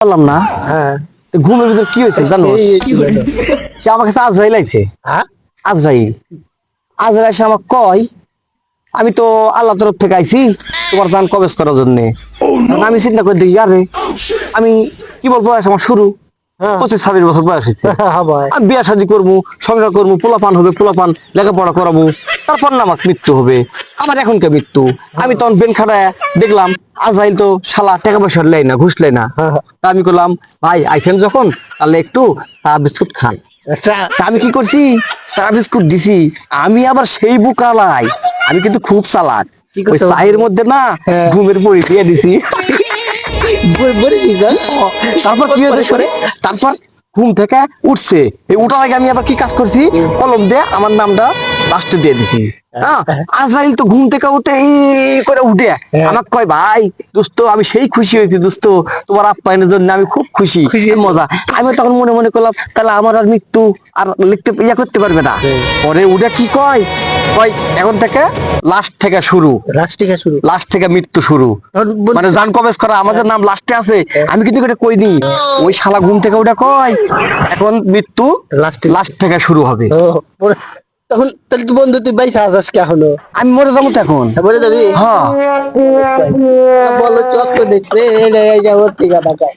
বললাম না। হ্যাঁ ঘুমের ভিতর কি হয়েছে জানো? সে আমার কাছে আজরাইল আইছে। আজরাইল আজরাইল এসে আমাকে কয়, আমি তো আল্লাহ তরফ থেকে আইছি তোমার জান কবজ করার জন্য। আমি চিন্তা করে দেখি, আরে আমি কি বলবো, বয়স আমার শুরু 25-26 বছর বয়স হয়েছে। আমি বিয়া শাদী করবো, সংসার করবো, পোলাপান হবে, পোলাপান লেখাপড়া করাবো, তারপর না আমার মৃত্যু হবে। আমার এখনকার মৃত্যু। আমি তখন বেন খাটায় দেখলাম আজরাইল তো শালা টাকা পয়সা লেয় না, ঘুষ লেয় না। তা আমি করলাম, ভাই আইছেন যখন তাহলে একটু চা বিস্কুট খান। তা আমি কি করছি, চা বিস্কুট দিছি। আমি আবার সেই বুকালাই, আমি কিন্তু খুব চালাক। ওই চায়ের মধ্যে না ঘুমের বড়ি দিয়ে দিছি। তারপর কি হয়েছে, তারপর ঘুম থেকে উঠছে, এই উঠার আগে আমি আবার কি কাজ করছি, কলম দিয়ে আমার নামটা লাস্টে দিয়ে দিছি। হ্যাঁ, আজরাইল তো ঘুম থেকে উঠে এই করে উঠে আমাকে কয়, ভাই দোস্ত আমি সেই খুশি হয়েছি দোস্ত, তোমার আপ্যায়নের জন্য আমি খুব খুশি, মজা। আমি তখন মনে মনে করলাম তাহলে আমার আর মৃত্যু আর লিখতে ইয়া করতে পারবে না। পরে উঠে কি কয়, কয় এখন থেকে লাস্ট থেকে শুরু, লাস্ট থেকে মৃত্যু শুরু, মানে জান কবজ করা আমাদের নাম লাস্টে আছে। আমি কিন্তু এটা কইনি, ওই শালা ঘুম থেকে ওটা কয় এখন মৃত্যু লাস্ট থেকে শুরু হবে। তখন তাহলে তো বন্ধু তুই বাইসা আসাস কে হলো? আমি মরে যাবো তো এখন। মরে যাবি? হ্যাঁ বলো চক তো দেখবে যাবো ঠিক আছে।